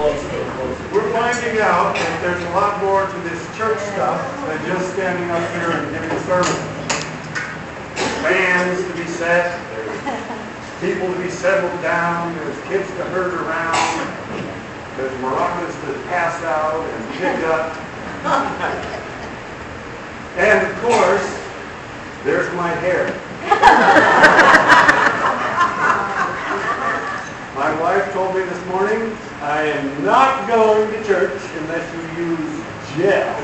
We're finding out that there's a lot more to this church stuff than just standing up here and giving a sermon. There's bands to be set, there's people to be settled down, there's kids to herd around, there's maracas to pass out and pick up. And of course, there's my hair. My wife told me this morning, I am not going to church unless you use gel.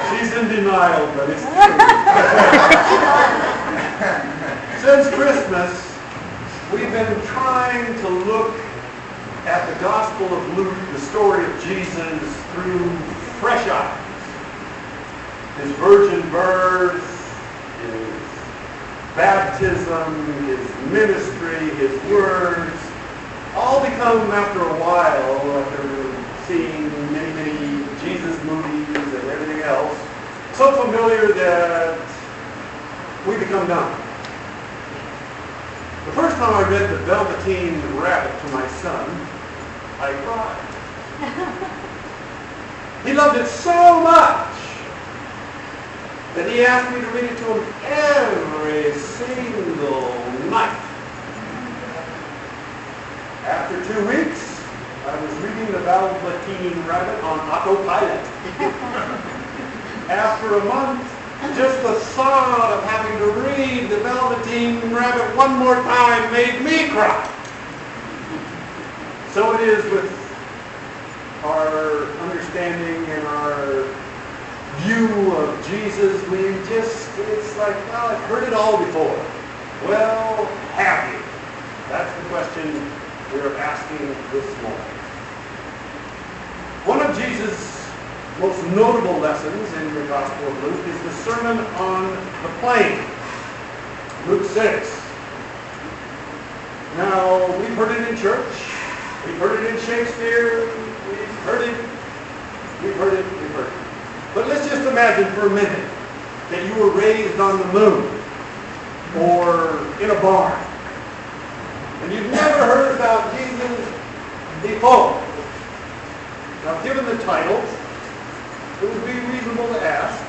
She's in denial, but it's true. Since Christmas, we've been trying to look at the Gospel of Luke, the story of Jesus, through fresh eyes. His virgin birth, his baptism, his ministry, his words, all become, after a while, after seeing many, many Jesus movies and everything else, so familiar that we become numb. The first time I read The Velveteen Rabbit to my son, I cried. He loved it so much that he asked me to read it to him every single night. After 2 weeks, I was reading The Velveteen Rabbit on autopilot. After a month, just the thought of having to read The Velveteen Rabbit one more time made me cry. So it is with our understanding and our view of Jesus. It's like, well, I've heard it all before. Well, have you? That's the question we're asking this morning. One of Jesus' most notable lessons in the Gospel of Luke is the Sermon on the Plain, Luke 6. Now, we've heard it in church, we've heard it in Shakespeare, we've heard it. But let's just imagine for a minute that you were raised on the moon or in a barn, and you've never heard about Jesus before. Now, given the title, it would be reasonable to ask,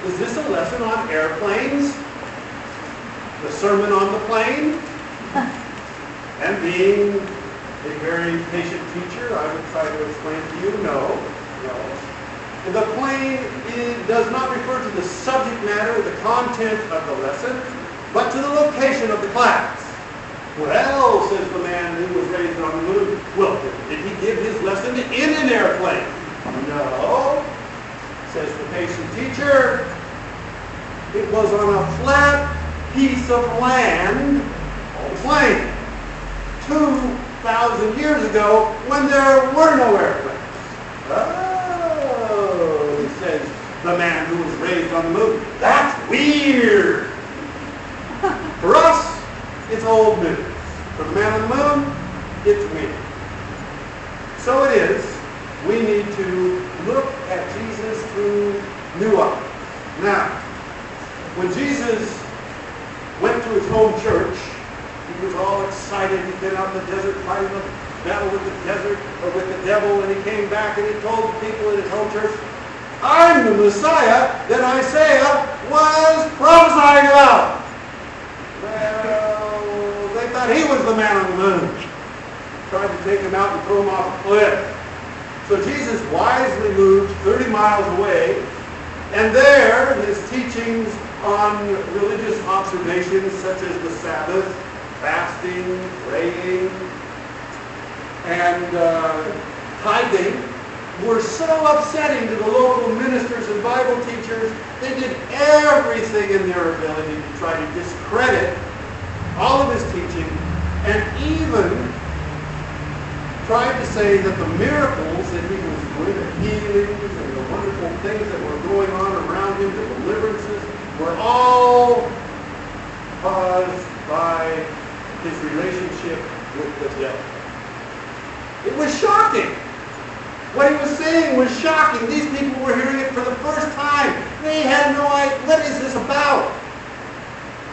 is this a lesson on airplanes? The Sermon on the Plane? And being a very patient teacher, I would try to explain to you, no. The plane does not refer to the subject matter or the content of the lesson, but to the location of the class. Well, says the man who was raised on the moon, well, did he give his lesson in an airplane? No, says the patient teacher. It was on a flat piece of land, called a plain, 2,000 years ago when there were no airplanes. Oh, says the man who was raised on the moon. That's weird. For us, it's old news. For the man on the moon, it's weird. So it is, we need to look at Jesus through new eyes. Now, when Jesus went to his home church, he was all excited. He'd been out in the desert fighting the battle with the devil, and he came back and he told the people in his home church, I'm the Messiah that Isaiah was prophesying about. Well, they thought he was the man on the moon. Tried to take him out and throw him off a cliff. So Jesus wisely moved 30 miles away, and there his teachings on religious observations such as the Sabbath, fasting, praying, and tithing were so upsetting to the local ministers and Bible teachers, they did everything in their ability to try to discredit all of his teaching, and even tried to say that the miracles that he was doing, the healings and the wonderful things that were going on around him, the deliverances, were all caused by his relationship with the devil. It was shocking. What he was saying was shocking. These people were hearing it for the first time. They had no idea. What is this about?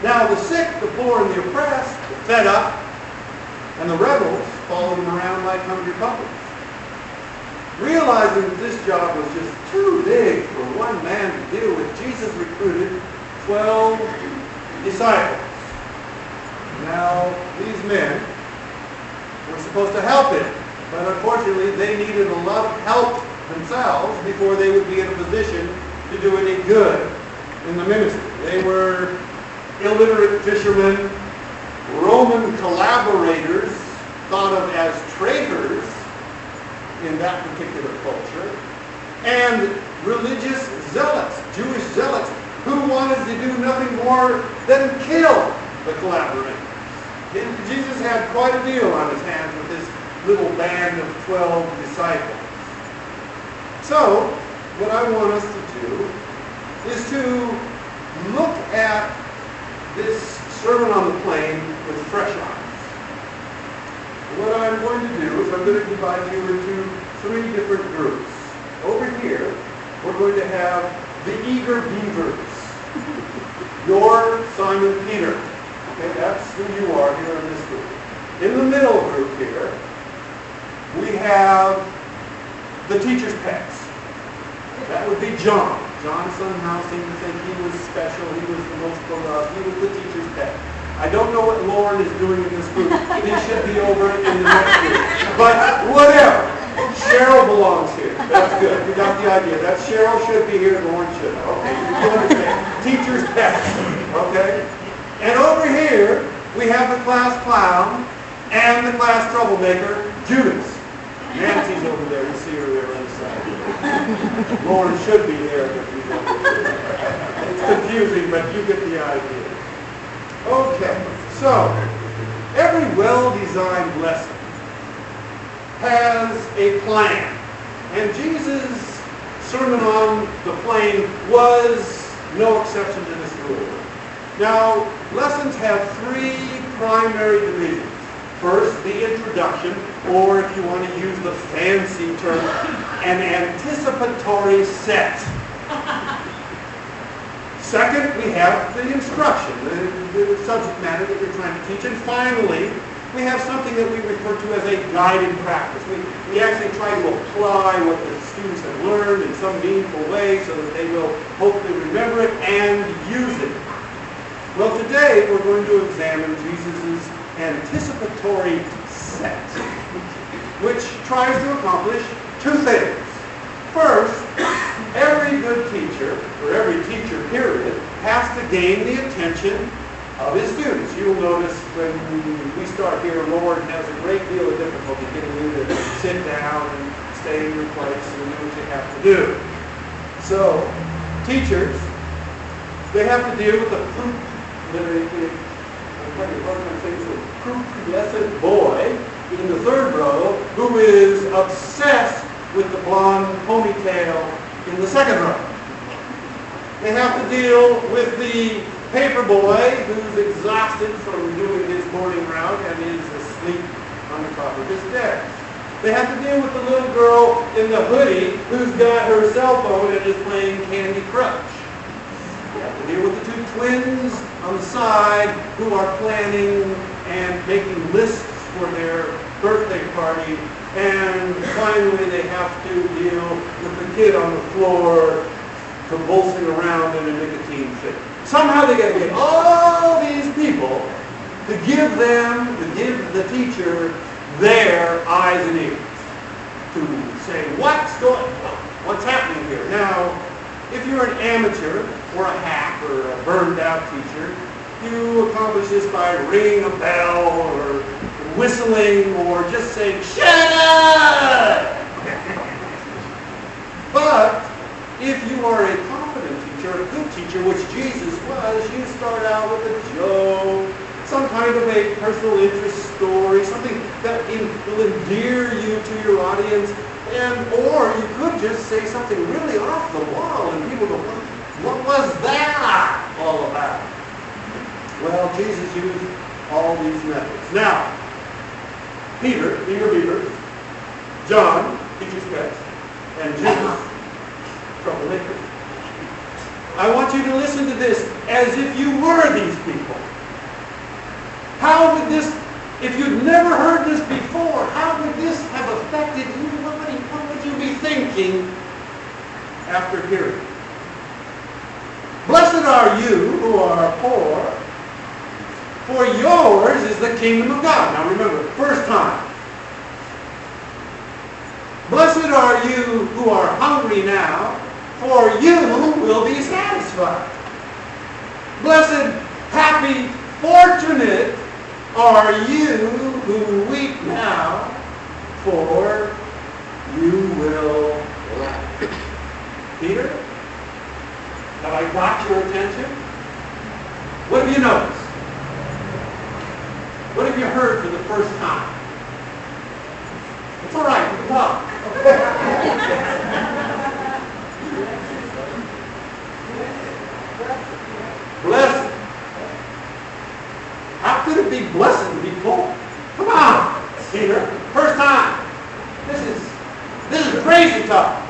Now the sick, the poor, and the oppressed, the fed up, and the rebels followed him around like hungry puppies. Realizing that this job was just too big for one man to deal with, Jesus recruited 12 disciples. Now, these men were supposed to help him, but unfortunately they needed a lot of help themselves before they would be in a position to do any good in the ministry. They were illiterate fishermen, Roman collaborators, thought of as traitors in that particular culture, and religious zealots, Jewish zealots, who wanted to do nothing more than kill the collaborators. Jesus had quite a deal on his hands with this little band of 12 disciples. So, what I want us to do is to look at this Sermon on the Plain with fresh eyes. What I'm going to do is I'm going to divide you into 3 different groups. Over here, we're going to have the eager beavers. You're Simon Peter. Okay, that's who you are here in this group. In the middle group here, we have the teacher's pets. That would be John. John somehow seemed to think he was special. He was the most beloved. He was the teacher's pet. I don't know what Lauren is doing in this group. He should be over in the next group. But whatever. Cheryl belongs here. That's good. You got the idea. That Cheryl should be here. Lauren should. Okay. You understand. Teacher's pet. Okay. And over here, we have the class clown and the class troublemaker, Judas. Nancy's over there. You see her there on the side. Lauren should be there, but you don't. It's confusing, but you get the idea. Okay, so every well-designed lesson has a plan. And Jesus' Sermon on the Plain was no exception to this rule. Now, lessons have 3 primary divisions. First, the introduction, or if you want to use the fancy term, an anticipatory set. Second, we have the instruction, the subject matter that you're trying to teach. And finally, we have something that we refer to as a guided practice. We actually try to apply what the students have learned in some meaningful way so that they will hopefully remember it and use it. Well, today we're going to examine Jesus' anticipatory set, which tries to accomplish 2 things. First, every good teacher, or every teacher period, has to gain the attention of his students. You'll notice when we start here, Lauren has a great deal of difficulty getting you to sit down and stay in your place and do what you have to do. So, teachers, they have to deal with the prepubescent boy in the 3rd row who is obsessed with the blonde ponytail in the 2nd row. They have to deal with the paper boy who's exhausted from doing his morning route and is asleep on the top of his desk. They have to deal with the little girl in the hoodie who's got her cell phone and is playing Candy Crush. They have to deal with the 2 twins on the side who are planning and making lists for their birthday party. And finally, they have to deal with the kid on the floor convulsing around in a nicotine fit. Somehow they got to get all these people to give the teacher their eyes and ears to say, what's happening here? Now, if you're an amateur or a hack or a burned out teacher, you accomplish this by ringing a bell or whistling or just saying, shut up! But if you are a competent teacher, a good teacher, which Jesus was, you start out with a joke, some kind of a personal interest story, something that will endear you to your audience, or you could just say something really off the wall and people go, what was that all about? Well, Jesus used all these methods. Now, Peter, John, teacher's pet, and Judas, troublemaker. I want you to listen to this as if you were these people. How would this, if you'd never heard this before, how would this have affected you? What would you be thinking after hearing? Blessed are you who are poor, for yours is the kingdom of God. Now remember, first time. Blessed are you who are hungry now, for you will be satisfied. Blessed, happy, fortunate are you who weep now, for you will laugh. Peter, have I got your attention? What have you noticed? What have you heard for the first time? It's all right, you can talk. Blessed. How could it be blessed to be poor? Come on, Peter. First time. This is crazy talk.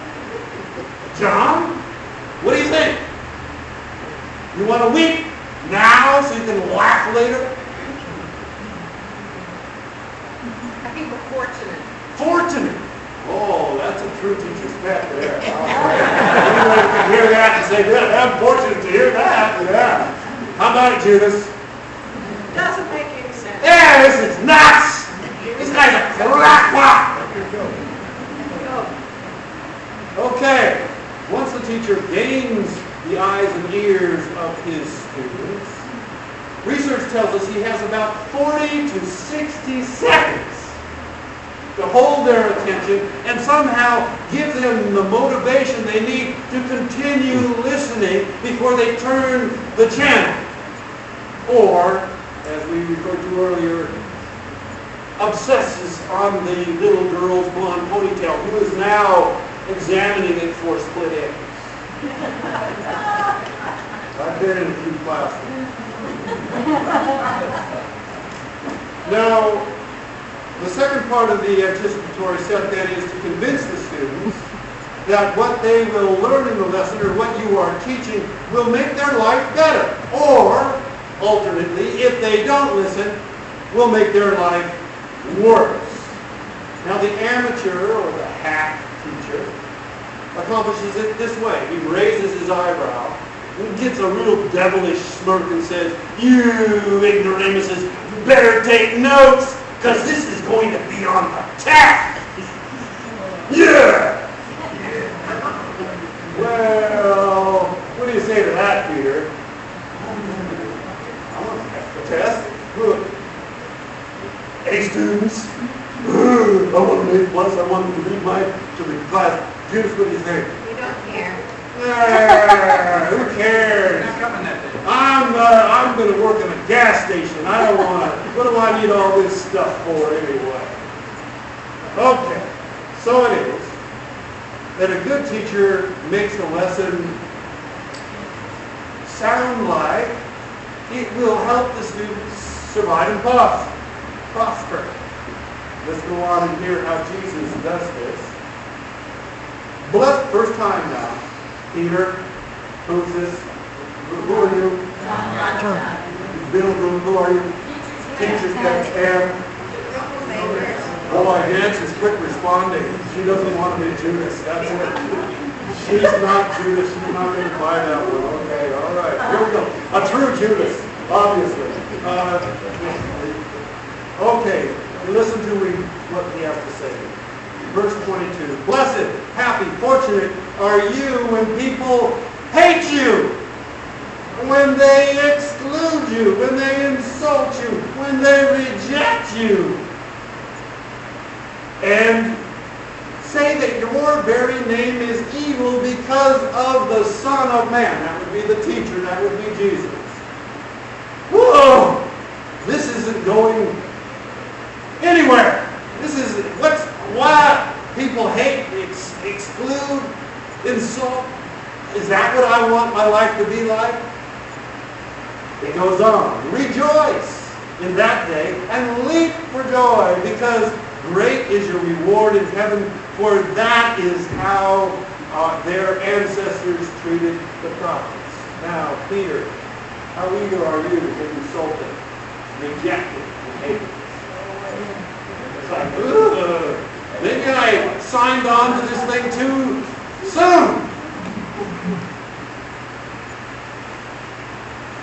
John, what do you think? You want to weep now so you can laugh later? I think we're fortunate. Fortunate. Oh, that's a true teacher's pet there. Anyone can hear that and say, yeah, I'm fortunate to hear that. Yeah. How about it, Judas? Doesn't make any sense. Yeah, this is nuts. This guy's a crackpot. Okay. Once the teacher gains the eyes and ears of his students, research tells us he has about 40 to 60 seconds to hold their attention and somehow give them the motivation they need to continue listening before they turn the channel. Or, as we referred to earlier, obsesses on the little girl's blonde ponytail, who is now examining it for split ends. I've been in a few classes. Now, the second part of the anticipatory set then is to convince the students that what they will learn in the lesson or what you are teaching will make their life better. Or, alternately, if they don't listen, will make their life worse. Now the amateur or the hack teacher accomplishes it this way. He raises his eyebrow and gets a real devilish smirk and says, "You ignoramuses, better take notes, because this is going to be on the test." Yeah! Well, what do you say to that, Peter? I want to pass the test. Good. Hey, students. I want to make plus. I want them to read to the class. Judas, what do you think? We don't care. Who cares? I'm going to work in a gas station. I don't want to. What do I need all this stuff for anyway? Okay. So it is that a good teacher makes a lesson sound like it will help the students survive and prosper. Let's go on and hear how Jesus does this. Blessed, first time now. Peter, who's this? Who are you? Bill, who are you? Teacher's pet. And boy, Nancy's quick responding. She doesn't want to be Judas. That's it. She's not Judas. She's not going to buy that one. Okay, all right. Here we go. A true Judas, obviously. Okay, listen to what he has to say. Verse 22. Blessed, happy, fortunate are you when people hate you, when they exclude you, when they insult you, when they reject you, and say that your very name is evil because of the Son of Man. That would be the teacher. That would be Jesus. Whoa! This isn't going anywhere. This is why people hate, exclude, insult. Is that what I want my life to be like? It goes on. Rejoice in that day and leap for joy, because great is your reward in heaven, for that is how their ancestors treated the prophets. Now, Peter, how eager are you to get insulted, rejected, and hated? It's like, ugh, maybe I signed on to this thing too soon.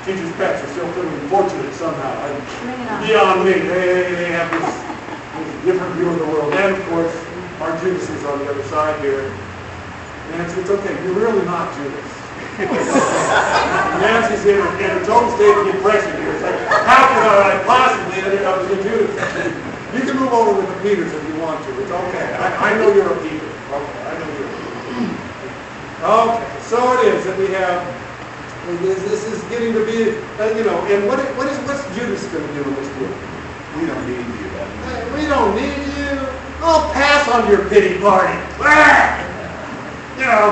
Teachers' pets are still feeling fortunate somehow. Beyond me, they have this different view of the world. And of course, our Judas is on the other side here. Nancy, it's okay. You're really not Judas. Nancy's in a total state of depression here. It's like, how can I possibly end up as a Judas? You can move over with the Peters if you want to. It's okay. I know you're a Peter. Okay, I know you're a Peter. Okay, so it is that we have. This is getting to be, and what's Judas going to do in this group? We don't need you. Hey, we don't need you. I'll pass on your pity party.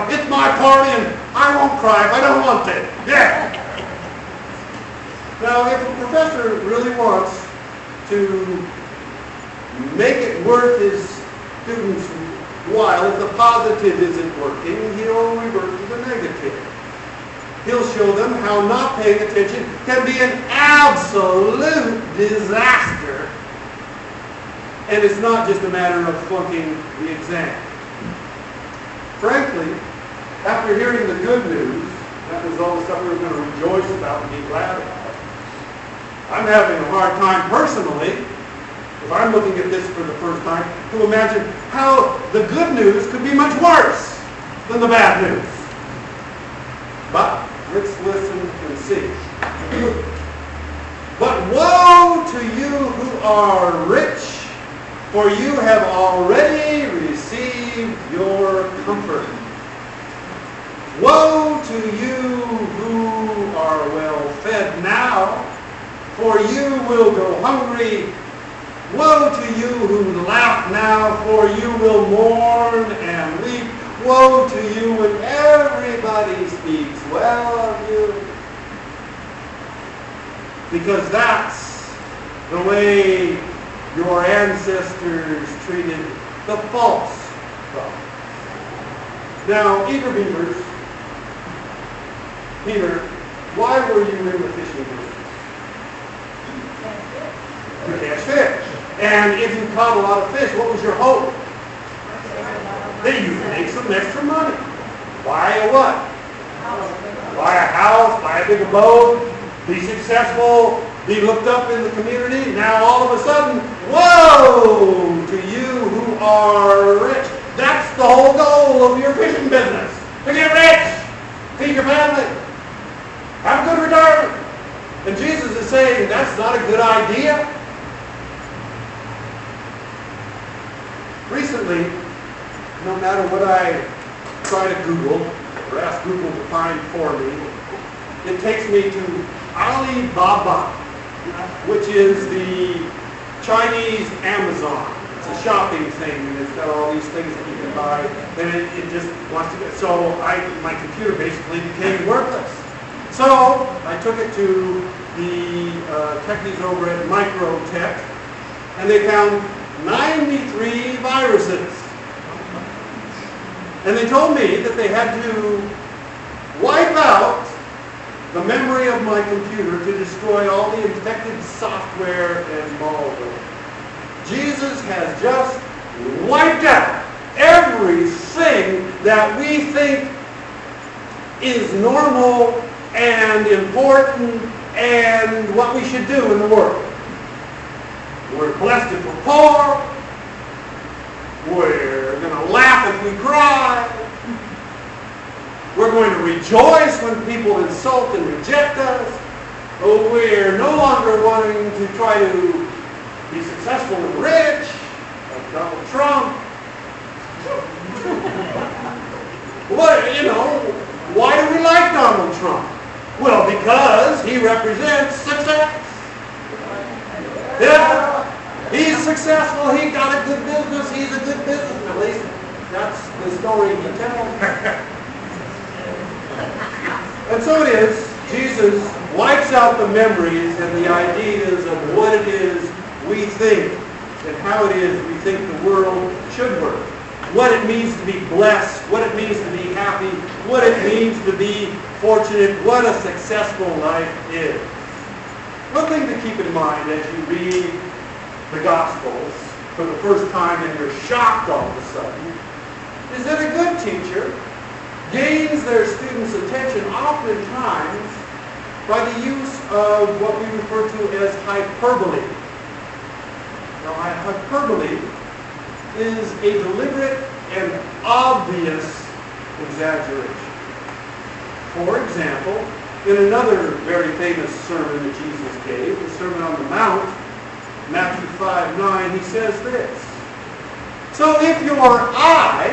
It's my party and I won't cry if I don't want to. Yeah. Now, if a professor really wants to make it worth his students' while, if the positive isn't working, he'll revert to the negative. He'll show them how not paying attention can be an absolute disaster. And it's not just a matter of flunking the exam. Frankly, after hearing the good news, that was all the stuff we were going to rejoice about and be glad about, I'm having a hard time personally, if I'm looking at this for the first time, to imagine how the good news could be much worse than the bad news. But let's listen and see. But woe to you who are rich, for you have already received your comfort. Woe to you who are well fed now, for you will go hungry. Woe to you who laugh now, for you will mourn and weep. Woe to you when everybody speaks well of you. Because that's the way your ancestors treated the false prophet. Now, eager beavers, Peter, why were you in the fishing business? To catch fish. And if you caught a lot of fish, what was your hope? That you would make some extra money. Buy a what? Buy a house, buy a bigger boat, be successful, be looked up in the community. Now all of a sudden, whoa, to you who are rich. That's the whole goal of your fishing business. To get rich, feed your family, have a good retirement. And Jesus is saying that's not a good idea. Recently, no matter what I try to Google or ask Google to find for me, it takes me to Alibaba, which is the Chinese Amazon. It's a shopping thing, and it's got all these things that you can buy, and it just wants to get. So my computer basically became worthless. So I took it to the techies over at Microtech, and they found 93 viruses. And they told me that they had to wipe out the memory of my computer to destroy all the infected software and malware. Jesus has just wiped out everything that we think is normal and important and what we should do in the world. We're blessed if we're poor. We're going to laugh if we cry. We're going to rejoice when people insult and reject us. We're no longer wanting to try to be successful and rich, like Donald Trump. Why do we like Donald Trump? Well, because he represents success. Yeah. He's successful. He got a good business. He's a good businessman. At least that's the story he tells. And so it is. Jesus wipes out the memories and the ideas of what it is we think and how it is we think the world should work. what it means to be blessed, what it means to be happy, what it means to be fortunate, what a successful life is. One thing to keep in mind as you read the Gospels for the first time and you're shocked all of a sudden is that a good teacher gains their students' attention oftentimes by the use of what we refer to as hyperbole. Now, hyperbole is a deliberate and obvious exaggeration. For example, in another very famous sermon that Jesus gave, the Sermon on the Mount, Matthew 5:9, he says this: "So if your eye,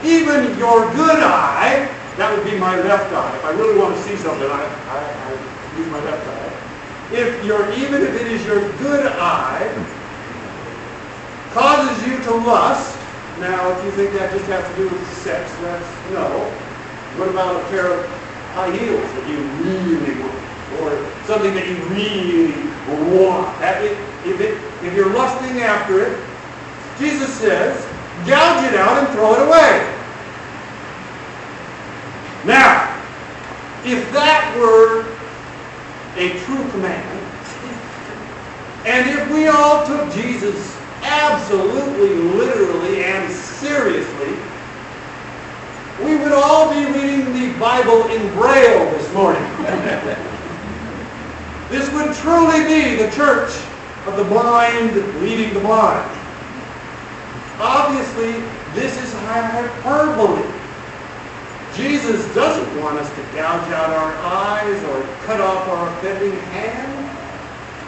even your good eye," that would be my left eye. If I really want to see something, I use my left eye. Even if it is your good eye, causes you to lust. Now, if you think that just has to do with sex, that's no. What about a pair of high heels that you really want, or something that you really want? If you're lusting after it, Jesus says, gouge it out and throw it away. Now, if that were a true command, and if we all took Jesus absolutely, literally, and seriously, we would all be reading the Bible in Braille this morning. This would truly be the church of the blind leading the blind. Obviously, this is hyperbole. Jesus doesn't want us to gouge out our eyes or cut off our offending hand.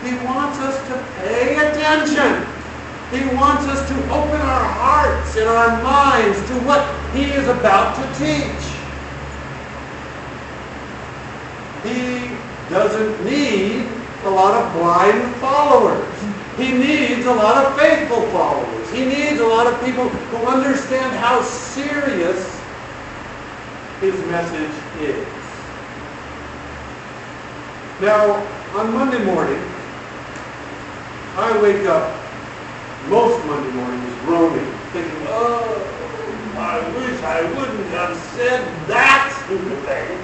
He wants us to pay attention. He wants us to open our hearts and our minds to what he is about to teach. He doesn't need a lot of blind followers. He needs a lot of faithful followers. He needs a lot of people who understand how serious his message is. Now, on Monday morning, I wake up most Monday mornings groaning, thinking, oh, I wish I wouldn't have said that stupid thing.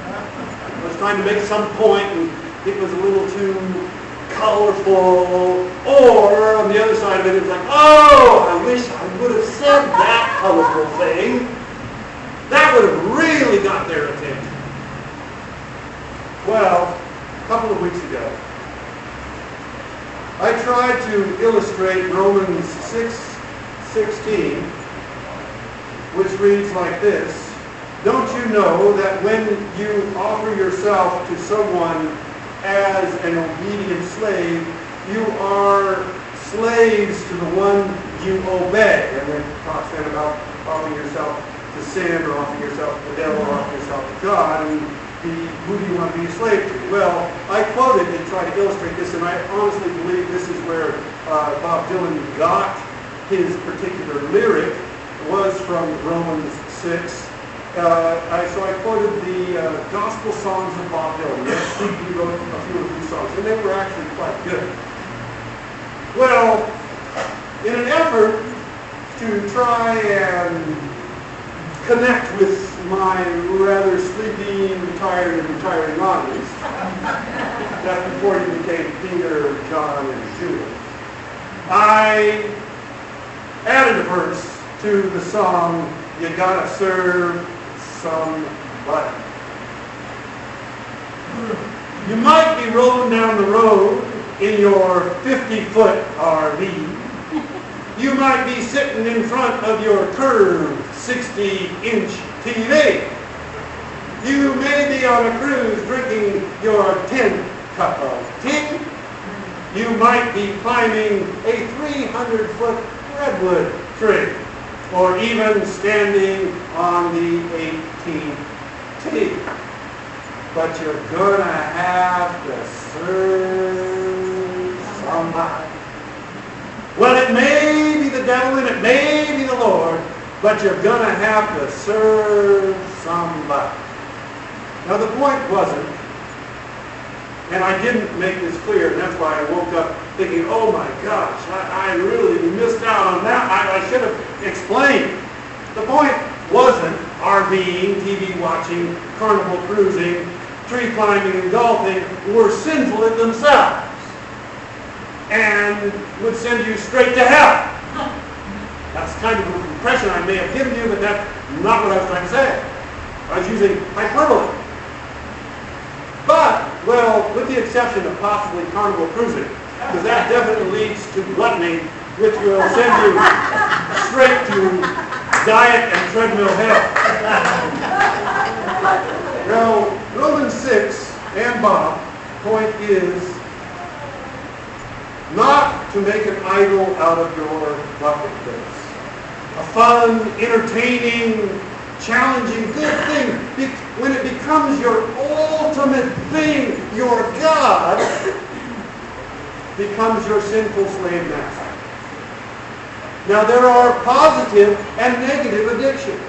I was trying to make some point and it was a little too colorful. Or on the other side of it, it's like, oh, I wish I would have said that colorful thing. That would have really got their attention. Well, a couple of weeks ago, I tried to illustrate Romans 6:16, which reads like this: "Don't you know that when you offer yourself to someone as an obedient slave, you are slaves to the one you obey?" And then it talks then about offering yourself to sin, or offering yourself to the devil, or offering yourself to God, and who do you want to be a slave to? Well, I quoted and tried to illustrate this, and I honestly believe this is where Bob Dylan got his particular lyric, was from Romans 6. So I quoted the gospel songs of Bob Dylan. Yes, he wrote a few of these songs, and they were actually quite good. Well, in an effort to try and connect with my rather sleepy, retired, and retiring audience, that before you became Peter, John, and Judas, I added a verse to the song, "You Gotta Serve Somebody." You might be rolling down the road in your 50-foot RV. You might be sitting in front of your curved 60-inch TV. You may be on a cruise drinking your 10th cup of tea. You might be climbing a 300-foot redwood tree, or even standing on the 18th tee. But you're gonna have to serve somebody. Well, it may be the devil and it may be the Lord, but you're going to have to serve somebody. Now, the point wasn't, and I didn't make this clear, and that's why I woke up thinking, oh my gosh, I really missed out on that. I should have explain. The point wasn't RVing, TV watching, carnival cruising, tree climbing, and golfing were sinful in themselves and would send you straight to hell. That's kind of an impression I may have given you, but that's not what I was trying to say. I was using hyperbole. But, well, with the exception of possibly carnival cruising, because that definitely leads to gluttony, which will send you straight to diet and treadmill hell. Now, Romans 6 and Bob, point is not to make an idol out of your bucket list. A fun, entertaining, challenging, good thing. When it becomes your ultimate thing, your God becomes your sinful slave master. Now there are positive and negative addictions.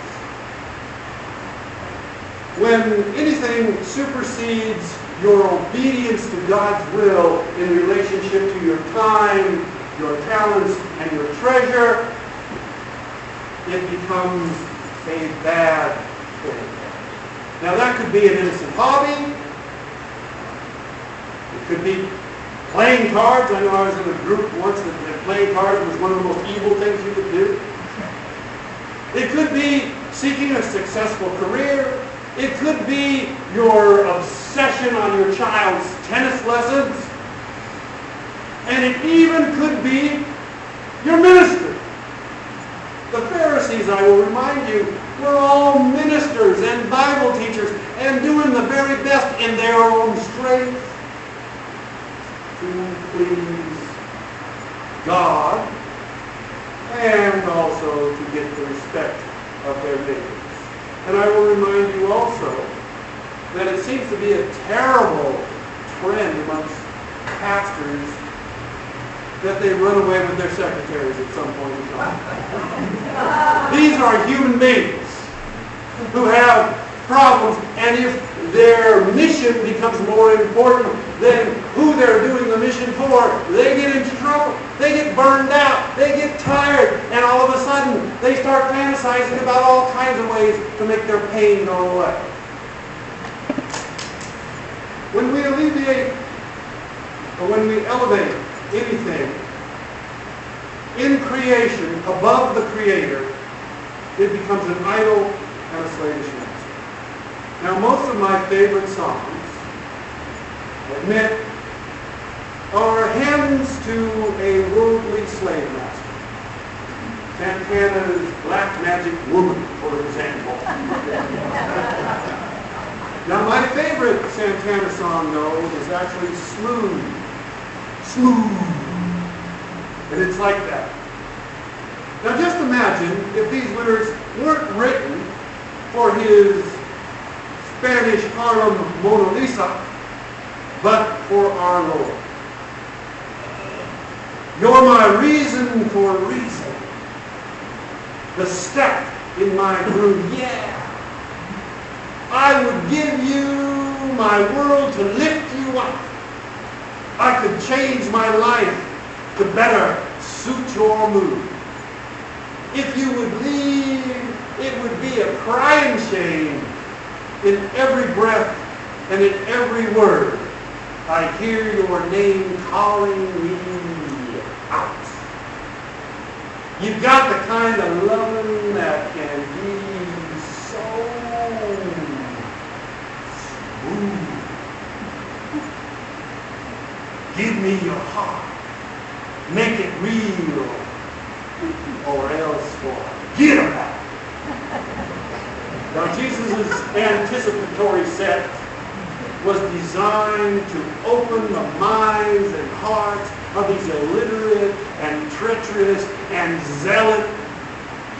When anything supersedes your obedience to God's will in relationship to your time, your talents, and your treasure, it becomes a bad thing. Now that could be an innocent hobby. It could be playing cards. I know I was in a group once that playing cards was one of the most evil things you could do. It could be seeking a successful career. It could be your obsession on your child's tennis lessons. And it even could be your ministry. The Pharisees, I will remind you, were all ministers and Bible teachers and doing the very best in their own strength to please God and also to get the respect of their neighbors. And I will remind you also that it seems to be a terrible trend amongst pastors that they run away with their secretaries at some point in time. These are human beings who have problems, and if their mission becomes more important than who they're doing the mission for, they get into trouble. They get burned out. They get tired. And all of a sudden, they start fantasizing about all kinds of ways to make their pain go away. When we alleviate, or when we elevate anything in creation above the Creator, it becomes an idol and a slavish master. Now, most of my favorite songs, I admit, are hymns to a worldly slave master. Santana's Black Magic Woman, for example. Now, my favorite Santana song, though, is actually Smooth. Smooth. And it's like that. Now, just imagine if these lyrics weren't written for his Spanish Harlem Mona Lisa, but for our Lord. You're my reason for reason. The step in my groove, yeah. I would give you my world to lift you up. I could change my life to better suit your mood. If you would leave, it would be a crying shame. In every breath and in every word, I hear your name calling me out. You've got the kind of loving that can be so smooth. Give me your heart. Make it real, or else forget about it. Now, Jesus' anticipatory set was designed to open the minds and hearts of these illiterate and treacherous and zealot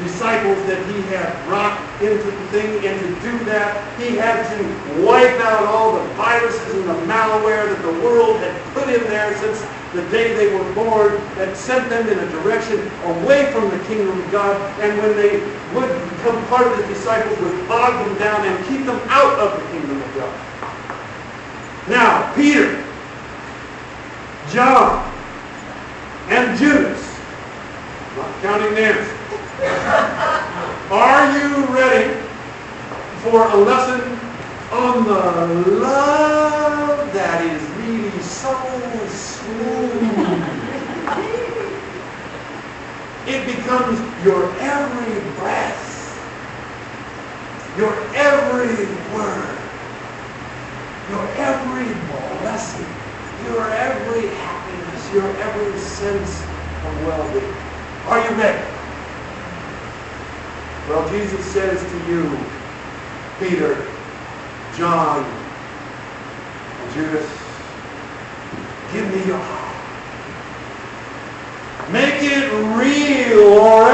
disciples that he had brought into the thing. And to do that, he had to wipe out all the viruses and the malware that the world had put in there since the day they were born, that sent them in a direction away from the kingdom of God. And when they would become part of his disciples, would bog them down and keep them out of the kingdom of God. Now, Peter, John, and Judas, not counting Nancy, Are you ready for a lesson on the love that is really so smooth? It becomes your every breath, your every word, your every blessing, your every happiness, your every sense of well-being. Are you ready? Well, Jesus says to you, Peter, John, and Judas, give me your heart. Make it real, or